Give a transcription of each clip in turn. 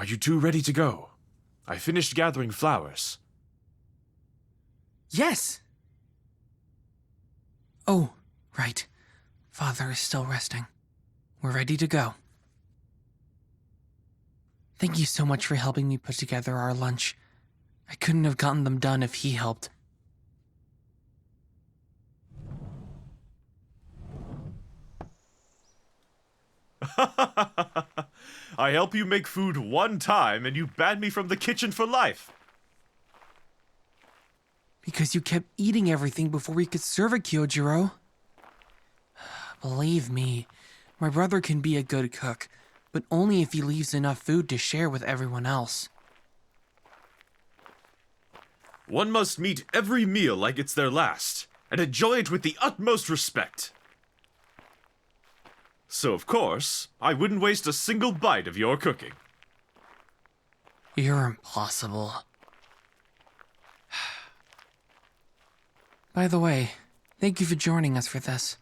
Are you two ready to go? I finished gathering flowers. Yes! Oh, right. Father is still resting. We're ready to go. Thank you so much for helping me put together our lunch. I couldn't have gotten them done if he helped. I help you make food one time and you ban me from the kitchen for life. Because you kept eating everything before we could serve it, Kyojiro. Believe me, my brother can be a good cook, but only if he leaves enough food to share with everyone else. One must meet every meal like it's their last, and enjoy it with the utmost respect. So, of course, I wouldn't waste a single bite of your cooking. You're impossible. By the way, thank you for joining us for this.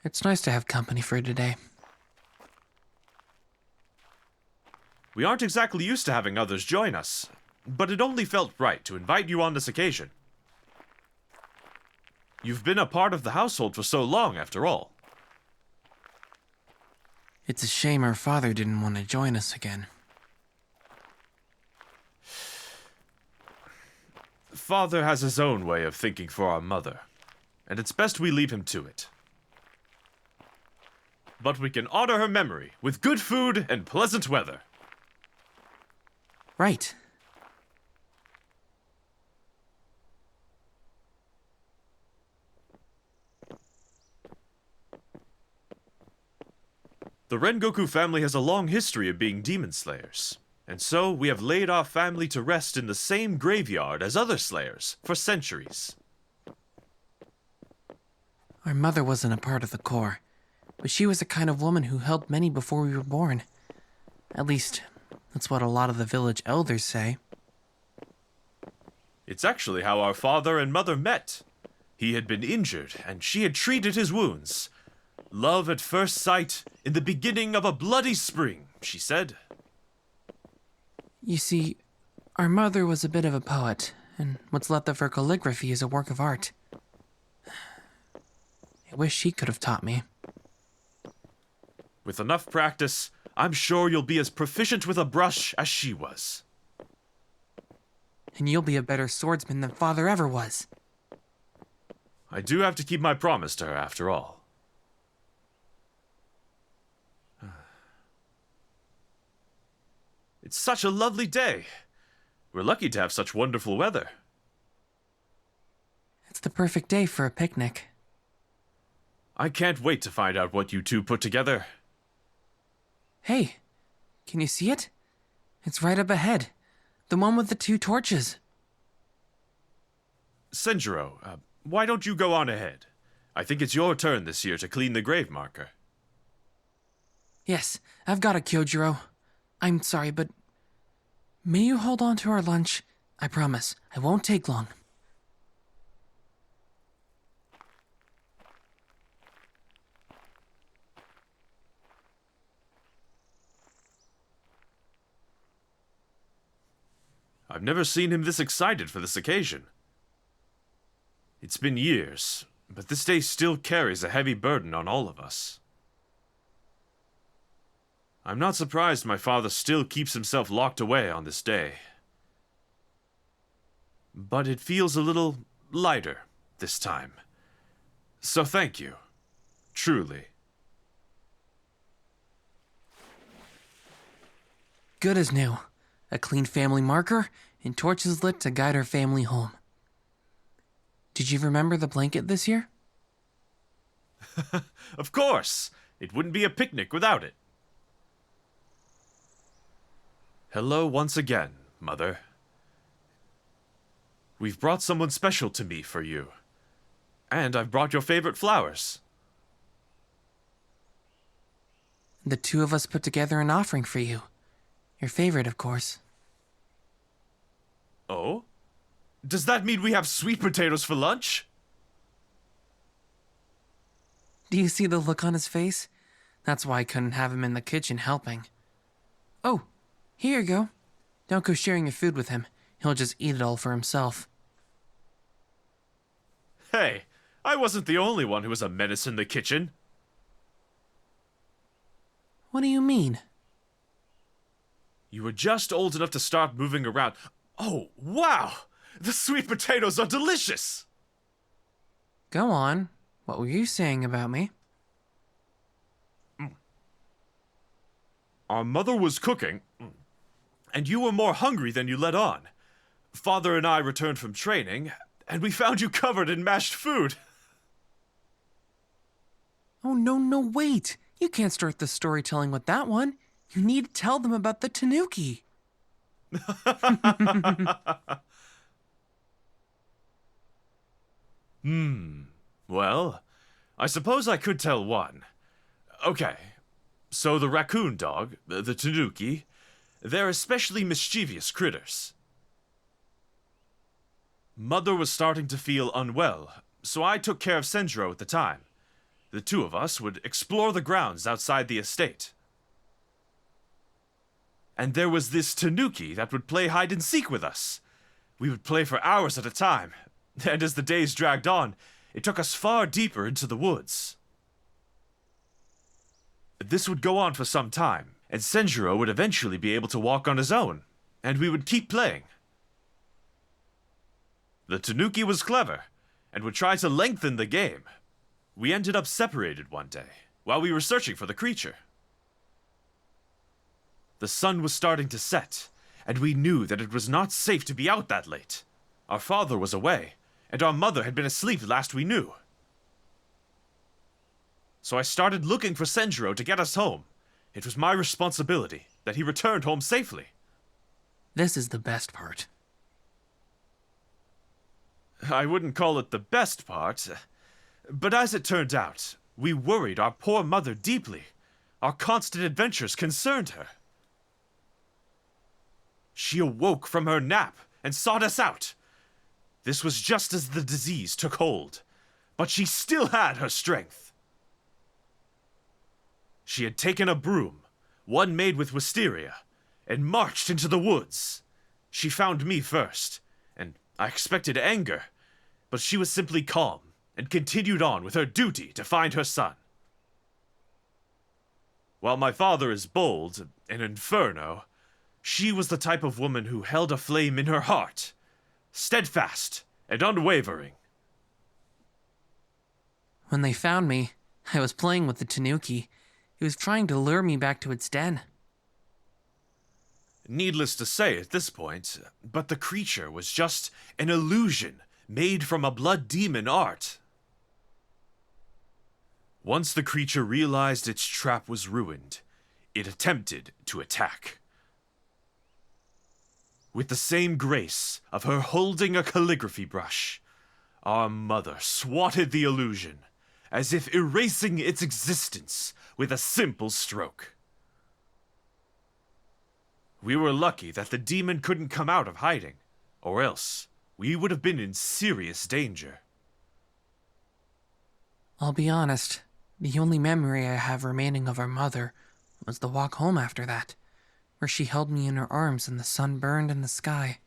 It's nice to have company for today. We aren't exactly used to having others join us, but it only felt right to invite you on this occasion. You've been a part of the household for so long, after all. It's a shame our father didn't want to join us again. Father has his own way of thinking for our mother, and it's best we leave him to it. But we can honor her memory with good food and pleasant weather. Right. The Rengoku family has a long history of being demon slayers, and so we have laid our family to rest in the same graveyard as other slayers for centuries. Our mother wasn't a part of the Corps, but she was the kind of woman who helped many before we were born. At least, that's what a lot of the village elders say. It's actually how our father and mother met. He had been injured, and she had treated his wounds. Love at first sight, in the beginning of a bloody spring, she said. You see, our mother was a bit of a poet, and what's left of her calligraphy is a work of art. I wish she could have taught me. With enough practice, I'm sure you'll be as proficient with a brush as she was. And you'll be a better swordsman than Father ever was. I do have to keep my promise to her, after all. It's such a lovely day. We're lucky to have such wonderful weather. It's the perfect day for a picnic. I can't wait to find out what you two put together. Hey, can you see it? It's right up ahead. The one with the 2 torches. Senjuro, why don't you go on ahead? I think it's your turn this year to clean the grave marker. Yes, I've got it, Kyojiro. I'm sorry, but may you hold on to our lunch? I promise, I won't take long. I've never seen him this excited for this occasion. It's been years, but this day still carries a heavy burden on all of us. I'm not surprised my father still keeps himself locked away on this day. But it feels a little lighter this time. So thank you. Truly. Good as new. A clean family marker and torches lit to guide our family home. Did you remember the blanket this year? Of course! It wouldn't be a picnic without it. Hello once again, Mother. We've brought someone special to me for you. And I've brought your favorite flowers. The 2 of us put together an offering for you. Your favorite, of course. Oh? Does that mean we have sweet potatoes for lunch? Do you see the look on his face? That's why I couldn't have him in the kitchen helping. Oh, here you go. Don't go sharing your food with him. He'll just eat it all for himself. Hey, I wasn't the only one who was a menace in the kitchen. What do you mean? You were just old enough to start moving around. Oh, wow! The sweet potatoes are delicious! Go on. What were you saying about me? Our mother was cooking, and you were more hungry than you let on. Father and I returned from training, and we found you covered in mashed food. Oh, no, wait. You can't start the storytelling with that one. You need to tell them about the tanuki. Well, I suppose I could tell one. Okay, so the raccoon dog, the tanuki, they're especially mischievous critters. Mother was starting to feel unwell, so I took care of Senjuro at the time. The two of us would explore the grounds outside the estate. And there was this tanuki that would play hide and seek with us. We would play for hours at a time, and as the days dragged on, it took us far deeper into the woods. This would go on for some time, and Senjuro would eventually be able to walk on his own, and we would keep playing. The tanuki was clever, and would try to lengthen the game. We ended up separated one day, while we were searching for the creature. The sun was starting to set, and we knew that it was not safe to be out that late. Our father was away, and our mother had been asleep last we knew. So I started looking for Senjuro to get us home. It was my responsibility that he returned home safely. This is the best part. I wouldn't call it the best part, but as it turned out, we worried our poor mother deeply. Our constant adventures concerned her. She awoke from her nap and sought us out. This was just as the disease took hold, but she still had her strength. She had taken a broom, one made with wisteria, and marched into the woods. She found me first, and I expected anger, but she was simply calm and continued on with her duty to find her son. While my father is bold, an inferno, she was the type of woman who held a flame in her heart, steadfast and unwavering. When they found me, I was playing with the tanuki. It was trying to lure me back to its den. Needless to say at this point, but the creature was just an illusion made from a blood demon art. Once the creature realized its trap was ruined, it attempted to attack. With the same grace of her holding a calligraphy brush, our mother swatted the illusion, as if erasing its existence with a simple stroke. We were lucky that the demon couldn't come out of hiding, or else we would have been in serious danger. I'll be honest, the only memory I have remaining of our mother was the walk home after that, where she held me in her arms and the sun burned in the sky.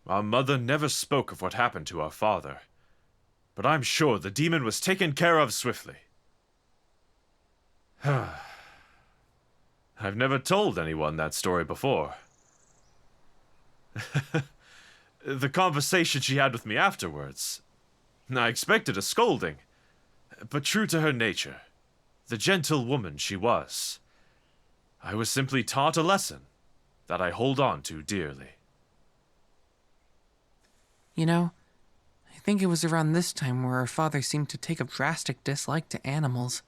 Our mother never spoke of what happened to our father, but I'm sure the demon was taken care of swiftly. I've never told anyone that story before. The conversation she had with me afterwards, I expected a scolding, but true to her nature, the gentle woman she was, I was simply taught a lesson that I hold on to dearly. You know, I think it was around this time where our father seemed to take a drastic dislike to animals.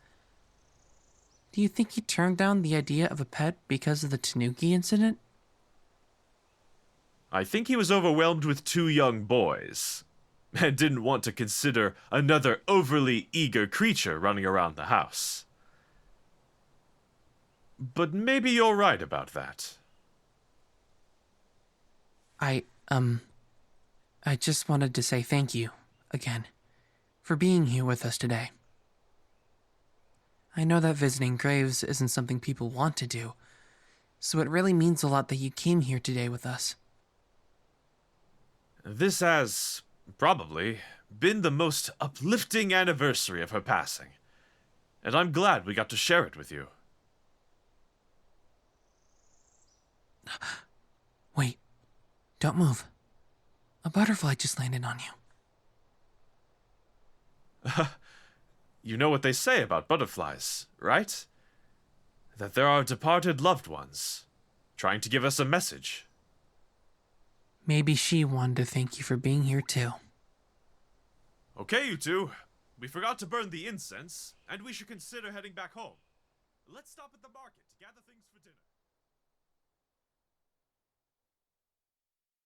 Do you think he turned down the idea of a pet because of the tanuki incident? I think he was overwhelmed with two young boys, and didn't want to consider another overly eager creature running around the house. But maybe you're right about that. I just wanted to say thank you, again, for being here with us today. I know that visiting graves isn't something people want to do, so it really means a lot that you came here today with us. This has, probably, been the most uplifting anniversary of her passing, and I'm glad we got to share it with you. Wait, don't move. A butterfly just landed on you. You know what they say about butterflies, right? That there are departed loved ones, trying to give us a message. Maybe she wanted to thank you for being here too. Okay, you two. We forgot to burn the incense, and we should consider heading back home. Let's stop at the market to gather things for dinner.